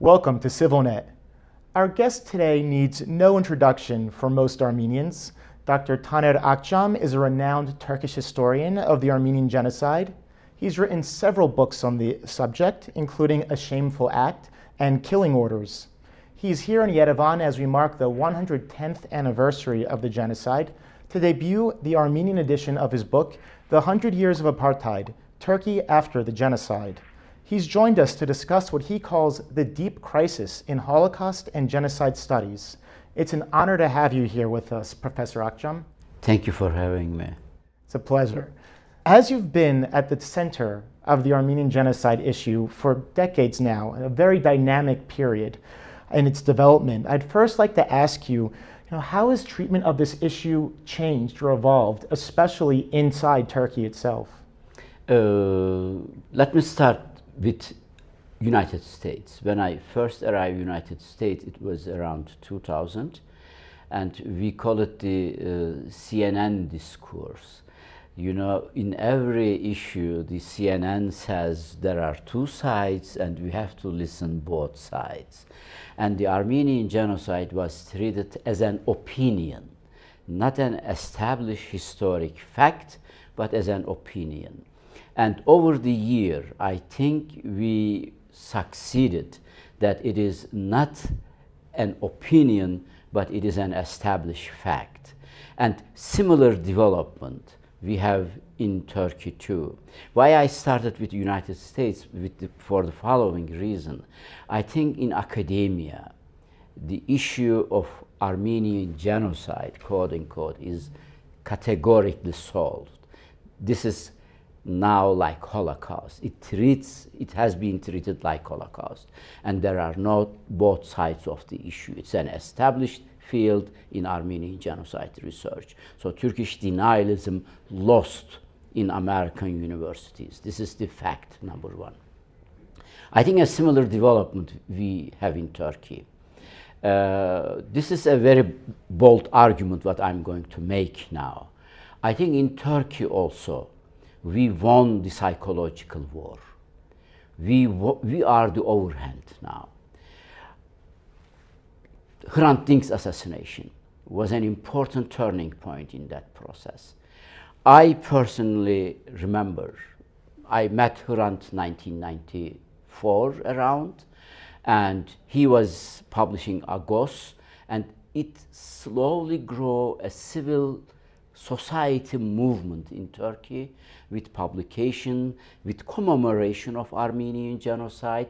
Welcome to CivilNet. Our guest today needs no introduction for most Armenians. Dr. Taner Akçam is a renowned Turkish historian of the Armenian Genocide. He's written several books on the subject, including A Shameful Act and Killing Orders. He's here in Yerevan as we mark the 110th anniversary of the genocide to debut the Armenian edition of his book, The 100 Years of Apartheid, Turkey After the Genocide. He's joined us to discuss what he calls the deep crisis in Holocaust and genocide studies. It's an honor to have you here with us, Professor Akçam. Thank you for having me. It's a pleasure. As you've been at the center of the Armenian genocide issue for decades now, in a very dynamic period in its development, I'd first like to ask you, how has treatment of this issue changed or evolved, especially inside Turkey itself? Let me start with United States. When I first arrived in United States, it was around 2000, and we call it the CNN discourse. In every issue, the CNN says there are two sides and we have to listen both sides. And the Armenian genocide was treated as an opinion, not an established historic fact, but as an opinion. And over the year, I think we succeeded that it is not an opinion, but it is an established fact. And similar development we have in Turkey too. Why I started with the United States for the following reason. I think in academia, the issue of Armenian genocide, quote unquote, is categorically solved. This is now like Holocaust. It has been treated like Holocaust, and there are not both sides of the issue. It's an established field in Armenian genocide research. So Turkish denialism lost in American universities. This is the fact number one. I think a similar development we have in Turkey. This is a very bold argument what I'm going to make now. I think in Turkey also, we won the psychological war. We are the overhand now. Hrant Dink's assassination was an important turning point in that process. I personally remember, I met Hrant 1994 around, and he was publishing Agos, and it slowly grew a civil society movement in Turkey with publication, with commemoration of Armenian genocide.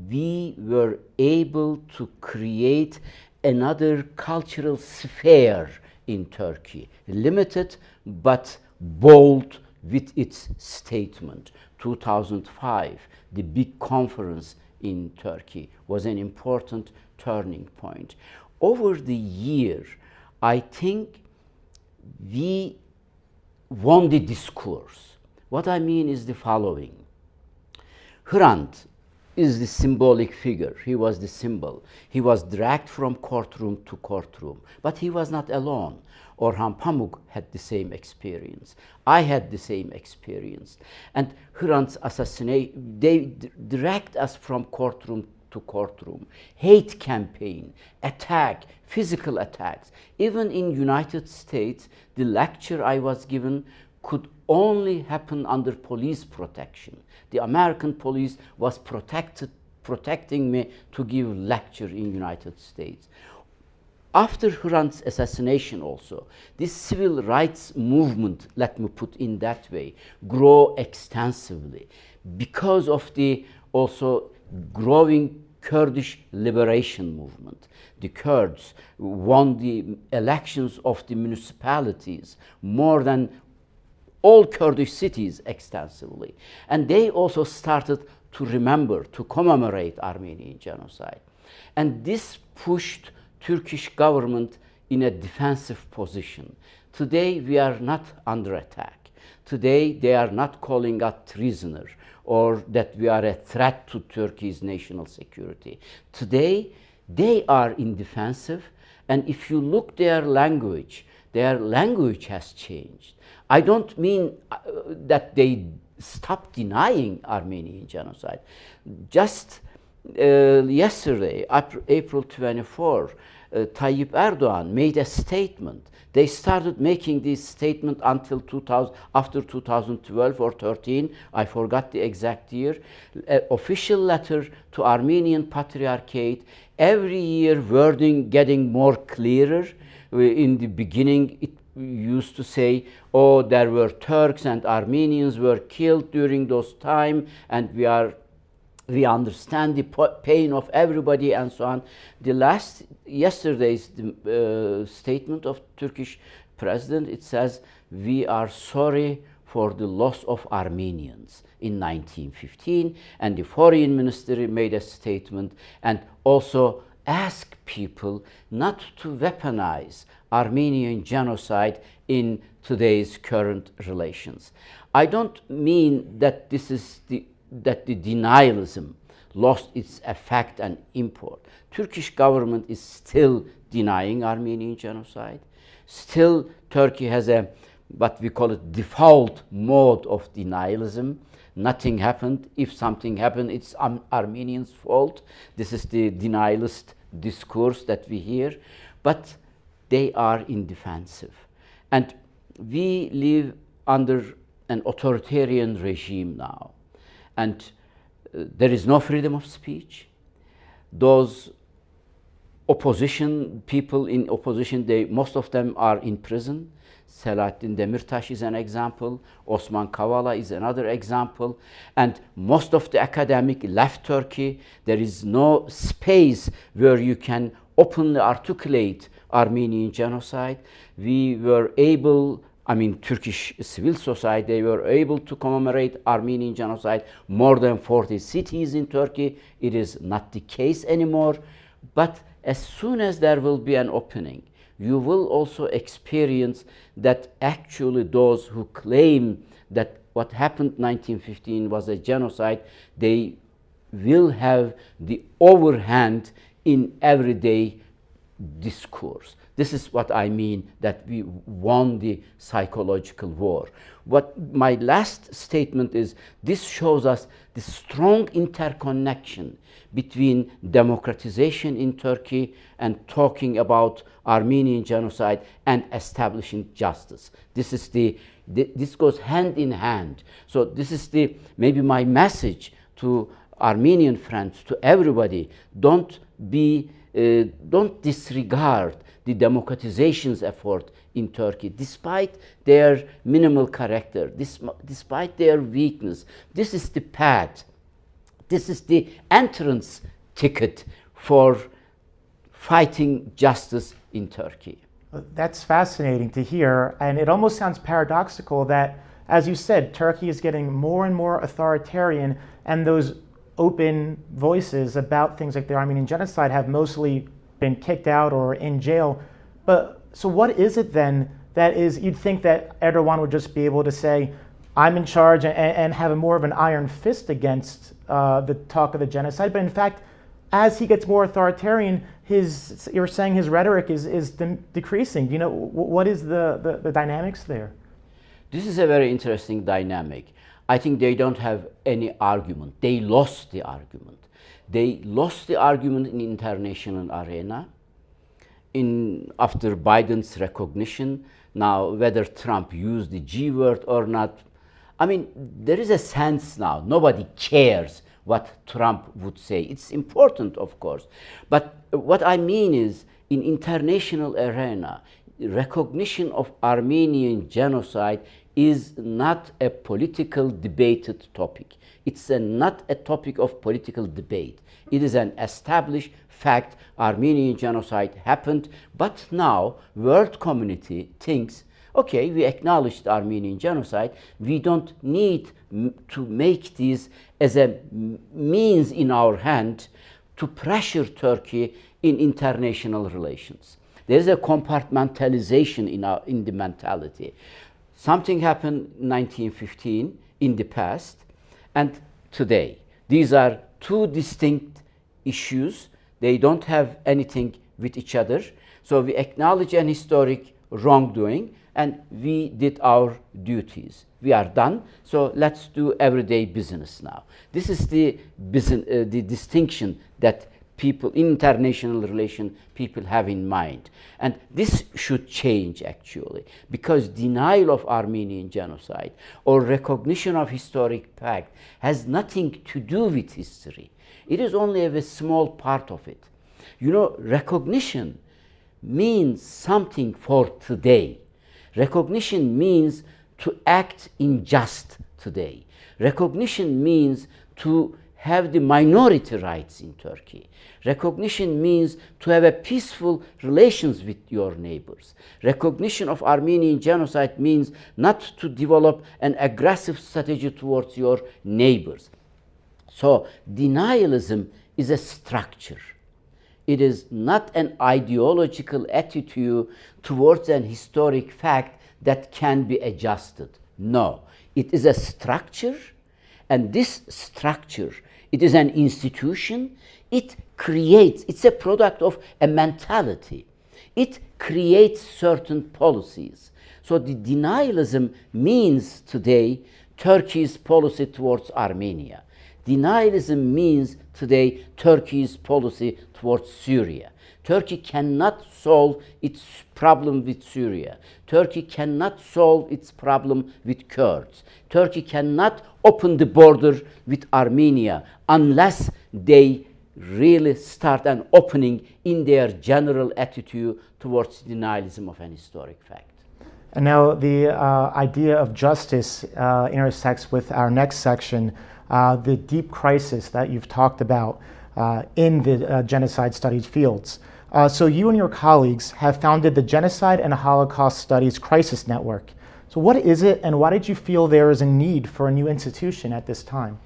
We were able to create another cultural sphere in Turkey, limited but bold with its statement. 2005, the big conference in Turkey was an important turning point. Over the year, I think we won the discourse. What I mean is the following. Hrant is the symbolic figure. He was the symbol. He was dragged from courtroom to courtroom, but he was not alone. Orhan Pamuk had the same experience. I had the same experience. And Hrant's assassination, they dragged us from courtroom to courtroom. Hate campaign, attack, physical attacks. Even in United States, the lecture I was given could only happen under police protection. The American police was protecting me to give lecture in United States. After Hrant's assassination also, this civil rights movement, let me put in that way, grew extensively because of the also growing Kurdish liberation movement. The Kurds won the elections of the municipalities more than all Kurdish cities extensively. And they also started to remember, to commemorate Armenian genocide. And this pushed Turkish government in a defensive position. Today we are not under attack. Today they are not calling us treasoners or that we are a threat to Turkey's national security. Today they are in defensive, and if you look their language has changed. I don't mean that they stopped denying Armenian genocide. Just yesterday, April 24, Tayyip Erdogan made a statement. They started making this statement until after 2012 or 13, I forgot the exact year, official letter to Armenian Patriarchate, every year wording getting more clearer. In the beginning, it used to say, oh, there were Turks and Armenians were killed during those time, and we understand the pain of everybody and so on. Yesterday's statement of Turkish president, it says, we are sorry for the loss of Armenians in 1915, and the foreign ministry made a statement and also asked people not to weaponize Armenian genocide in today's current relations. I don't mean that that the denialism lost its effect and import. Turkish government is still denying Armenian genocide. Still, Turkey has what we call it default mode of denialism. Nothing happened. If something happened, it's Armenians' fault. This is the denialist discourse that we hear. But they are in defensive. And we live under an authoritarian regime now. And there is no freedom of speech. Those opposition people in opposition, most of them are in prison. Selahattin Demirtas is an example. Osman Kavala is another example. And most of the academic left Turkey. There is no space where you can openly articulate Armenian genocide. We were able, Turkish civil society, they were able to commemorate Armenian genocide more than 40 cities in Turkey. It is not the case anymore. But as soon as there will be an opening, you will also experience that actually those who claim that what happened in 1915 was a genocide, they will have the overhand in everyday discourse. This is what I mean that we won the psychological war. What my last statement is, this shows us the strong interconnection between democratization in Turkey and talking about Armenian genocide and establishing justice. This goes hand in hand. So this is maybe my message to Armenian friends, to everybody. Don't disregard the democratization's effort in Turkey, despite their minimal character, despite their weakness. This is the path. This is the entrance ticket for fighting justice in Turkey. That's fascinating to hear, and it almost sounds paradoxical that, as you said, Turkey is getting more and more authoritarian, and those open voices about things like the Armenian genocide have mostly been kicked out or in jail. But so what is it then that is, you'd think that Erdogan would just be able to say, I'm in charge, and have more of an iron fist against the talk of the genocide. But in fact, as he gets more authoritarian, you're saying his rhetoric is decreasing. You know, what is the dynamics there? This is a very interesting dynamic. I think they don't have any argument. They lost the argument. They lost the argument in international arena. After Biden's recognition, now whether Trump used the G word or not, there is a sense now, nobody cares what Trump would say. It's important, of course. But what I mean is, in international arena, recognition of Armenian genocide is not a political debated topic. It's not a topic of political debate. It is an established fact. Armenian genocide happened, but now world community thinks, okay, we acknowledged Armenian genocide. We don't need to make this as a means in our hand to pressure Turkey in international relations. There is a compartmentalization in the mentality. Something happened in 1915 in the past and today. These are two distinct issues. They don't have anything with each other. So we acknowledge an historic wrongdoing, and we did our duties. We are done, so let's do everyday business now. This is the distinction that people in international relation people have in mind. And this should change actually, because denial of Armenian genocide or recognition of historic fact has nothing to do with history. It is only a small part of it. You know, recognition means something for today. Recognition means to act in just today. Recognition means to have the minority rights in Turkey. Recognition means to have a peaceful relations with your neighbors. Recognition of Armenian genocide means not to develop an aggressive strategy towards your neighbors. So denialism is a structure. It is not an ideological attitude towards an historic fact that can be adjusted. No, it is a structure, and this structure, it is an institution. It creates, it's a product of a mentality. It creates certain policies. So the denialism means today Turkey's policy towards Armenia. Denialism means today Turkey's policy towards Syria. Turkey cannot solve its problem with Syria. Turkey cannot solve its problem with Kurds. Turkey cannot open the border with Armenia unless they really start an opening in their general attitude towards denialism of an historic fact. And now the idea of justice intersects with our next section, the deep crisis that you've talked about in the genocide studies fields. So you and your colleagues have founded the Genocide and Holocaust Studies Crisis Network. So what is it, and why did you feel there is a need for a new institution at this time?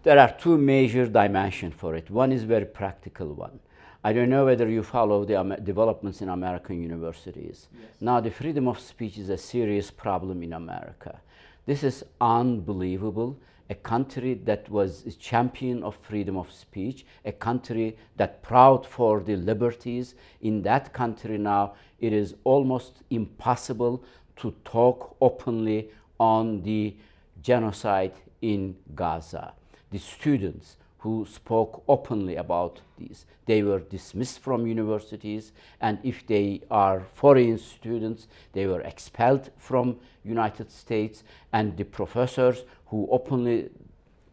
There are two major dimensions for it. One is very practical one. I don't know whether you follow the developments in American universities. Yes. Now the freedom of speech is a serious problem in America. This is unbelievable. A country that was a champion of freedom of speech, a country that proud for the liberties. In that country now, it is almost impossible to talk openly on the genocide in Gaza. The students who spoke openly about this, they were dismissed from universities, and if they are foreign students, they were expelled from United States, and the professors who openly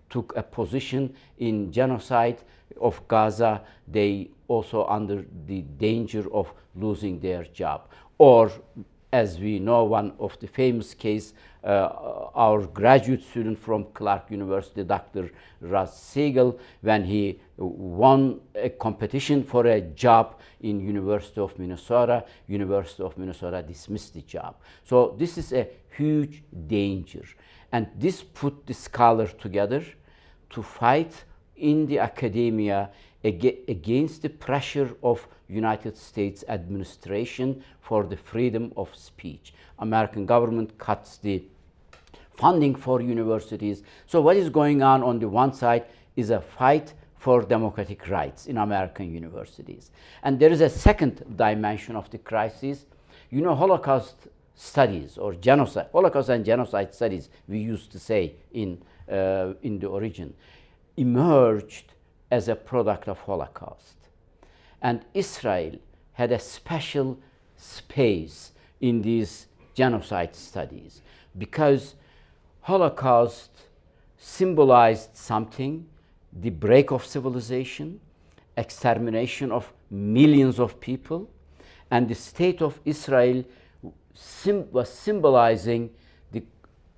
took a position in genocide of Gaza, they also under the danger of losing their job. Or, as we know, one of the famous case, our graduate student from Clark University, Dr. Russ Siegel, when he won a competition for a job in University of Minnesota dismissed the job. So this is a huge danger. And this put the scholars together to fight in the academia against the pressure of United States administration for the freedom of speech. American government cuts the funding for universities. So what is going on the one side is a fight for democratic rights in American universities. And there is a second dimension of the crisis. You know, Holocaust studies or genocide, Holocaust and genocide studies, we used to say in the origin, emerged as a product of Holocaust. And Israel had a special space in these genocide studies because Holocaust symbolized something, the break of civilization, extermination of millions of people, and the state of Israel was symbolizing the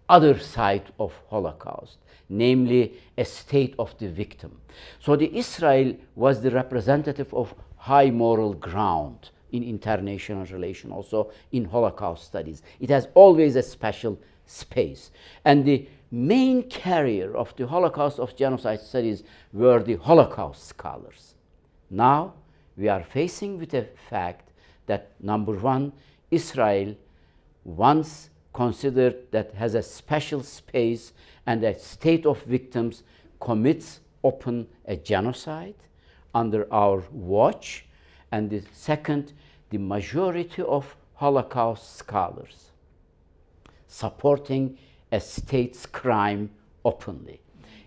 other side of Holocaust, namely a state of the victim. So the Israel was the representative of high moral ground in international relations, also in Holocaust studies. It has always a special space. And the main carrier of the Holocaust of genocide studies were the Holocaust scholars. Now we are facing with a fact that, number one, Israel once considered that has a special space and a state of victims commits open a genocide under our watch. And the second, the majority of Holocaust scholars supporting a state's crime openly.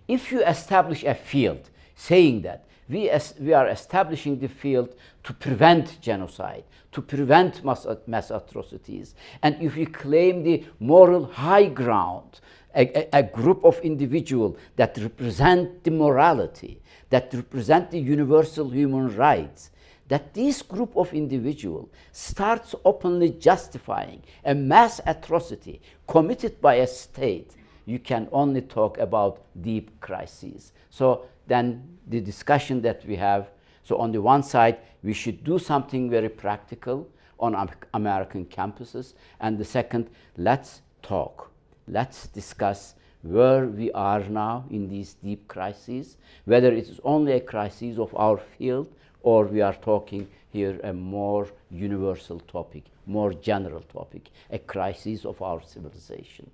If you establish a field saying that we are establishing the field to prevent genocide, to prevent mass atrocities, and if you claim the moral high ground, a group of individuals that represent the morality, that represent the universal human rights, that this group of individuals starts openly justifying a mass atrocity committed by a state, you can only talk about deep crises. So then the discussion that we have, so on the one side, we should do something very practical on American campuses, and the second, let's talk. Let's discuss where we are now in these deep crises, whether it is only a crisis of our field or we are talking here a more universal topic, more general topic, a crisis of our civilization.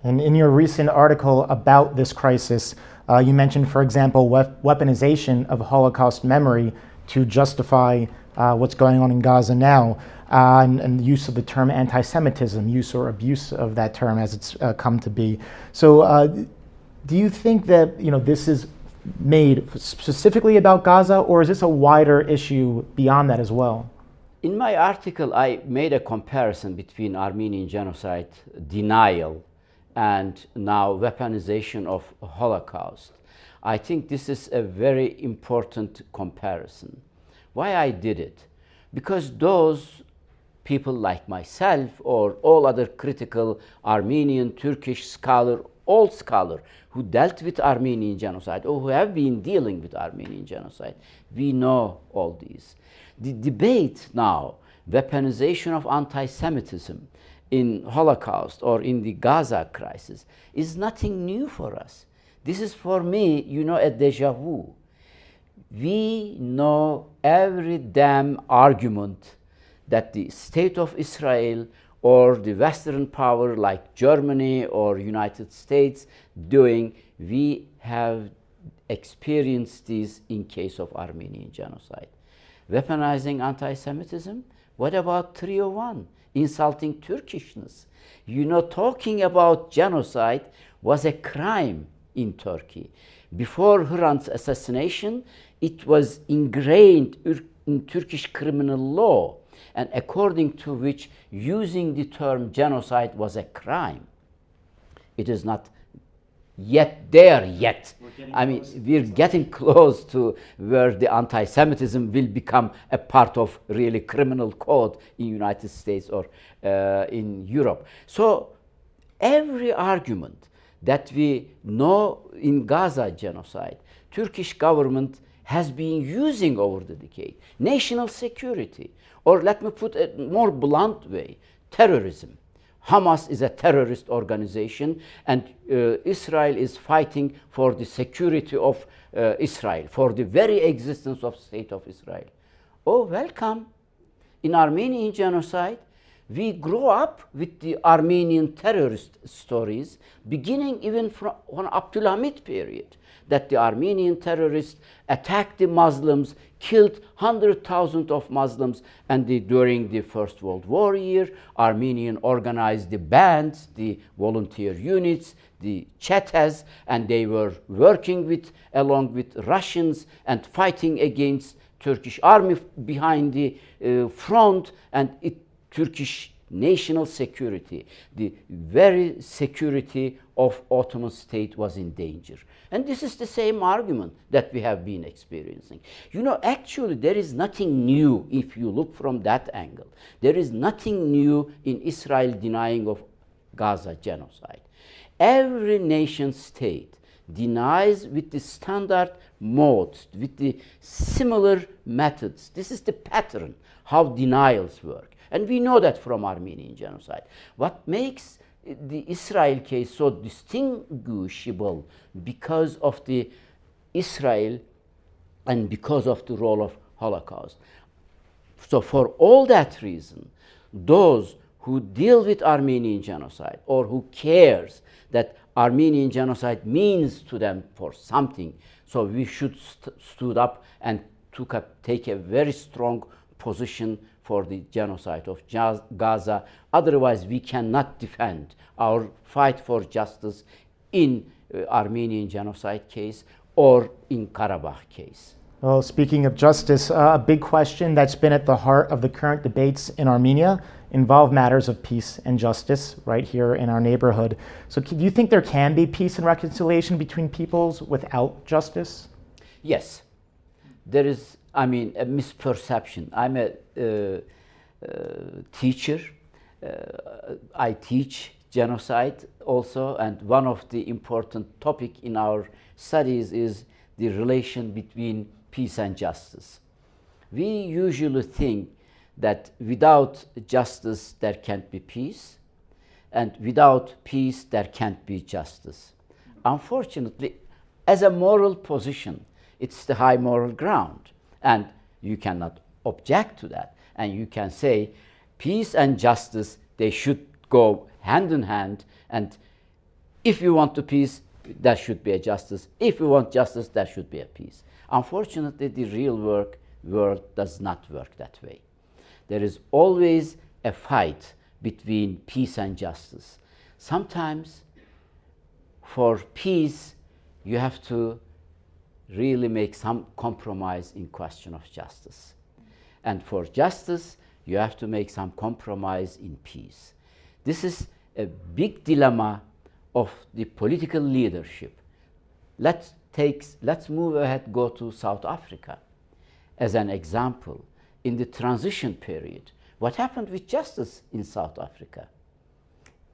And in your recent article about this crisis, you mentioned, for example, weaponization of Holocaust memory to justify what's going on in Gaza now, and the use of the term anti-Semitism, use or abuse of that term as it's come to be. So do you think that this is made specifically about Gaza, or is this a wider issue beyond that as well? In my article, I made a comparison between Armenian genocide denial and now weaponization of Holocaust. I think this is a very important comparison. Why I did it? Because those people like myself or all other critical Armenian, Turkish scholar, all scholar who dealt with Armenian genocide or who have been dealing with Armenian genocide, we know all these. The debate now, weaponization of anti-Semitism in Holocaust or in the Gaza crisis, is nothing new for us. This is for me, a deja vu. We know every damn argument that the state of Israel or the Western power like Germany or United States doing, we have experienced this in case of Armenian genocide. Weaponizing anti-Semitism? What about 301? Insulting Turkishness. Talking about genocide was a crime in Turkey. Before Hrant's assassination, it was ingrained in Turkish criminal law, and according to which using the term genocide was a crime. It is not yet there yet. We're getting close to where the anti-Semitism will become a part of really criminal code in United States or in Europe. So every argument that we know in Gaza genocide, Turkish government has been using over the decade. National security, or let me put it more blunt way, terrorism. Hamas is a terrorist organization, and Israel is fighting for the security of Israel, for the very existence of state of Israel. Oh, welcome. In Armenian genocide, we grow up with the Armenian terrorist stories, beginning even from Abdul Hamid period, that the Armenian terrorists attacked the Muslims, killed 100,000 of Muslims, and during the First World War year, Armenian organized the bands, the volunteer units, the chetas, and they were working along with Russians and fighting against Turkish army behind the front, and Turkish national security, the very security of Ottoman state was in danger. And this is the same argument that we have been experiencing. Actually there is nothing new if you look from that angle. There is nothing new in Israel denying of Gaza genocide. Every nation state denies with the standard modes, with the similar methods. This is the pattern, how denials work. And we know that from Armenian genocide. What makes the Israel case so distinguishable because of the Israel and because of the role of Holocaust. So for all that reason, those who deal with Armenian genocide or who cares that Armenian genocide means to them for something, so we should stood up and take a very strong position for the genocide of Gaza. Otherwise, we cannot defend our fight for justice in Armenian genocide case or in Karabakh case. Well, speaking of justice, a big question that's been at the heart of the current debates in Armenia involve matters of peace and justice right here in our neighborhood. So do you think there can be peace and reconciliation between peoples without justice? Yes. There is, a misperception. I'm a teacher. I teach genocide also, and one of the important topic in our studies is the relation between peace and justice. We usually think that without justice there can't be peace, and without peace there can't be justice. Unfortunately, as a moral position, it's the high moral ground, and you cannot object to that. And you can say peace and justice, they should go hand in hand, and if you want the peace, there should be a justice. If you want justice, there should be a peace. Unfortunately, the real world does not work that way. There is always a fight between peace and justice. Sometimes for peace, you have to really make some compromise in question of justice. And for justice, you have to make some compromise in peace. This is a big dilemma of the political leadership. Let's move ahead, go to South Africa as an example. In the transition period, what happened with justice in South Africa?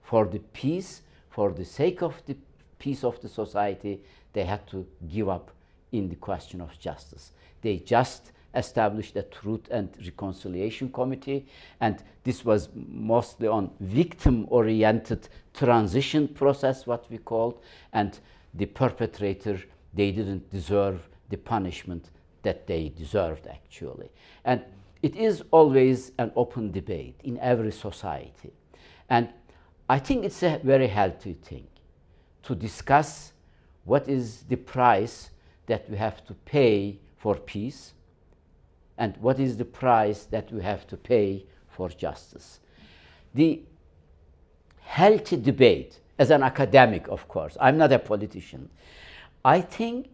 For the peace, for the sake of the peace of the society, they had to give up in the question of justice. They just established a Truth and Reconciliation Committee, and this was mostly on victim-oriented transition process, what we called, and the perpetrator, they didn't deserve the punishment that they deserved actually. And it is always an open debate in every society. And I think it's a very healthy thing to discuss what is the price that we have to pay for peace and what is the price that we have to pay for justice. The healthy debate, as an academic, of course, I'm not a politician, I think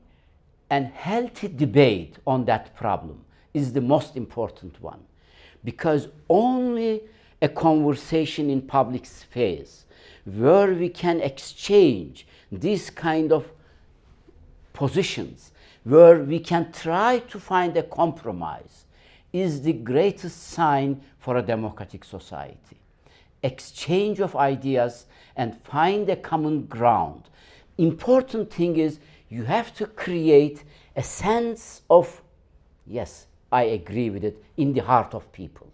a healthy debate on that problem is the most important one, because only a conversation in public space where we can exchange these kind of positions, where we can try to find a compromise, is the greatest sign for a democratic society. Exchange of ideas and find a common ground. Important thing is you have to create a sense of, yes, I agree with it, in the heart of people.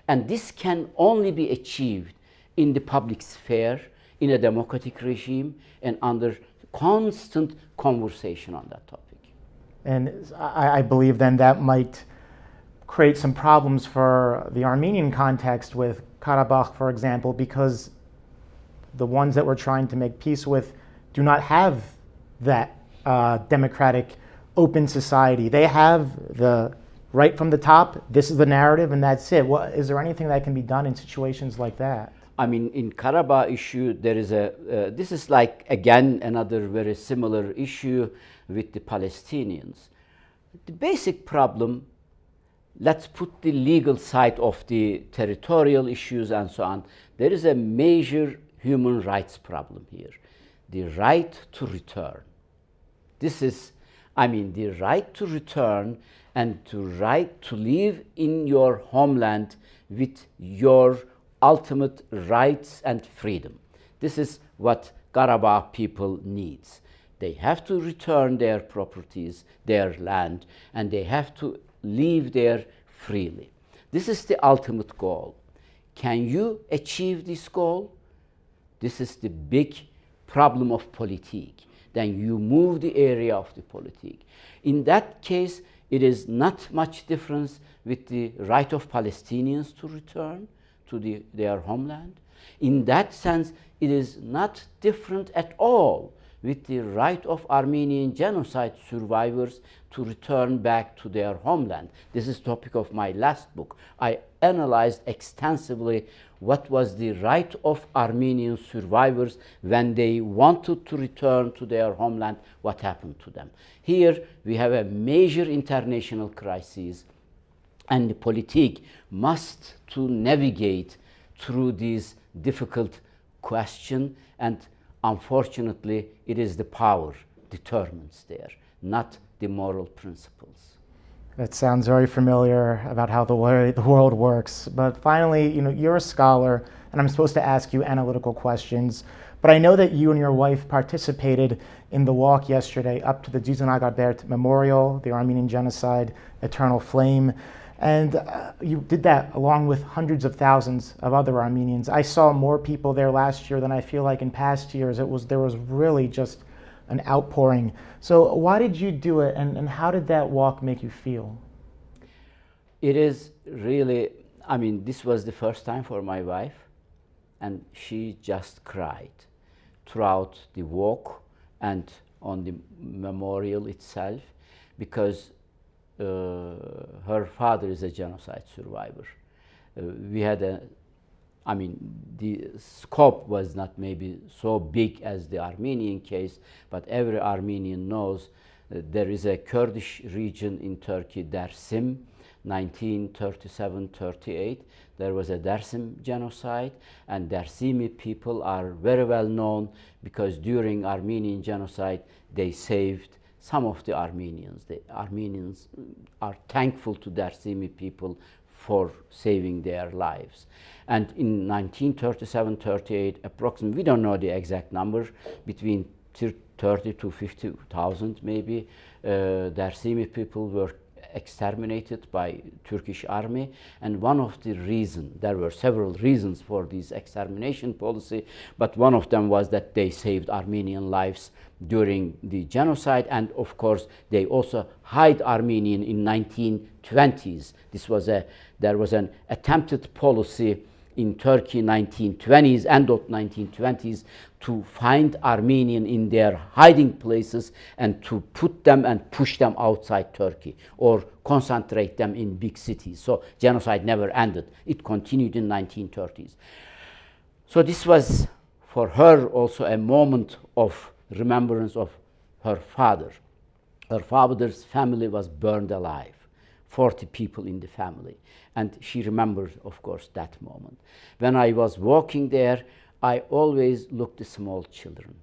And this can only be achieved in the public sphere, in a democratic regime, and under constant conversation on that topic. And I believe then that might create some problems for the Armenian context with Karabakh, for example, because the ones that we're trying to make peace with do not have that democratic, open society. They have the right from the top, this is the narrative, and that's it. Is there anything that can be done in situations like that? In Karabakh issue, there is this is like, again, another very similar issue with the Palestinians. The basic problem, let's put the legal side of the territorial issues and so on. There is a major human rights problem here. The right to return. This is, the right to return and the right to live in your homeland with your ultimate rights and freedom. This is what Karabakh people needs. They have to return their properties, their land, and they have to live there freely. This is the ultimate goal. Can you achieve this goal? This is the big problem of politique. Then you move the area of the politique. In that case, it is not much difference with the right of Palestinians to return to their homeland. In that sense, it is not different at all with the right of Armenian genocide survivors to return back to their homeland. This is the topic of my last book. I analyzed extensively what was the right of Armenian survivors when they wanted to return to their homeland, what happened to them. Here we have a major international crisis, and the politique must to navigate through these difficult questions, and unfortunately it is the power determines there, not the moral principles. That sounds very familiar about how the way the world works. But finally, you're a scholar, and I'm supposed to ask you analytical questions. But I know that you and your wife participated in the walk yesterday up to the Nagorno-Karabakh Memorial, the Armenian Genocide Eternal Flame. And you did that along with hundreds of thousands of other Armenians. I saw more people there last year than I feel like in past years. There was really just an outpouring. So why did you do it, and how did that walk make you feel? It is really, this was the first time for my wife, and she just cried throughout the walk and on the memorial itself, because her father is a genocide survivor. We had the scope was not maybe so big as the Armenian case, but every Armenian knows there is a Kurdish region in Turkey, Dersim, 1937-38. There was a Dersim genocide, and Dersimi people are very well known because during Armenian genocide they saved some of the Armenians. The Armenians are thankful to Dersimi people for saving their lives. And in 1937-38, approximately, we don't know the exact number, between 30 to 50,000 maybe, Dersimi people were exterminated by Turkish army. And one of the reasons, there were several reasons for this extermination policy, but one of them was that they saved Armenian lives during the genocide, and of course they also hid Armenian in 1920s. There was an attempted policy in Turkey 1920s, end of 1920s, to find Armenian in their hiding places and to put them and push them outside Turkey or concentrate them in big cities. So genocide never ended. It continued in 1930s. So this was for her also a moment of remembrance of her father. Her father's family was burned alive, 40 people in the family. And she remembers, of course, that moment. When I was walking there, I always looked at small children.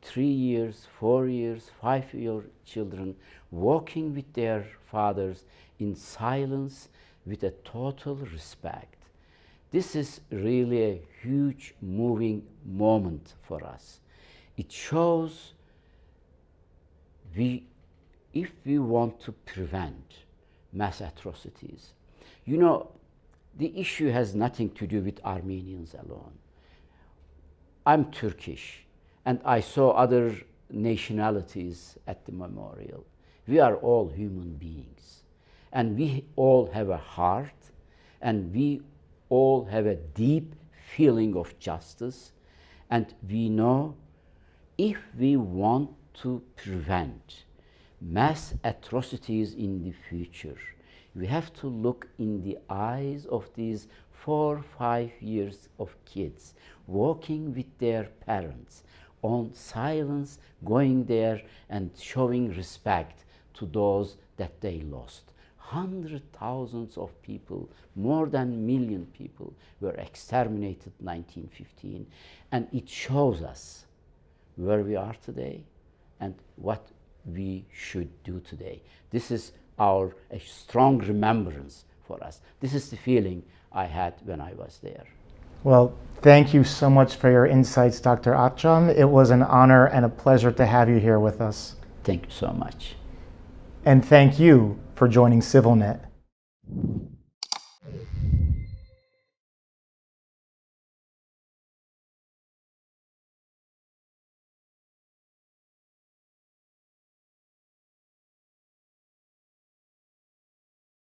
3 years, 4 years, 5-year children walking with their fathers in silence with a total respect. This is really a huge moving moment for us. It shows if we want to prevent mass atrocities. The issue has nothing to do with Armenians alone. I'm Turkish, and I saw other nationalities at the memorial. We are all human beings, and we all have a heart, and we all have a deep feeling of justice, and we know if we want to prevent mass atrocities in the future, we have to look in the eyes of these 4 or 5 years of kids walking with their parents on silence, going there and showing respect to those that they lost. Hundreds, thousands of people, more than 1 million people were exterminated in 1915, and it shows us where we are today and what we should do today. This is a strong remembrance for us. This is the feeling I had when I was there. Well, thank you so much for your insights, Dr. Akçam. It was an honor and a pleasure to have you here with us. Thank you so much. And thank you for joining CivilNet.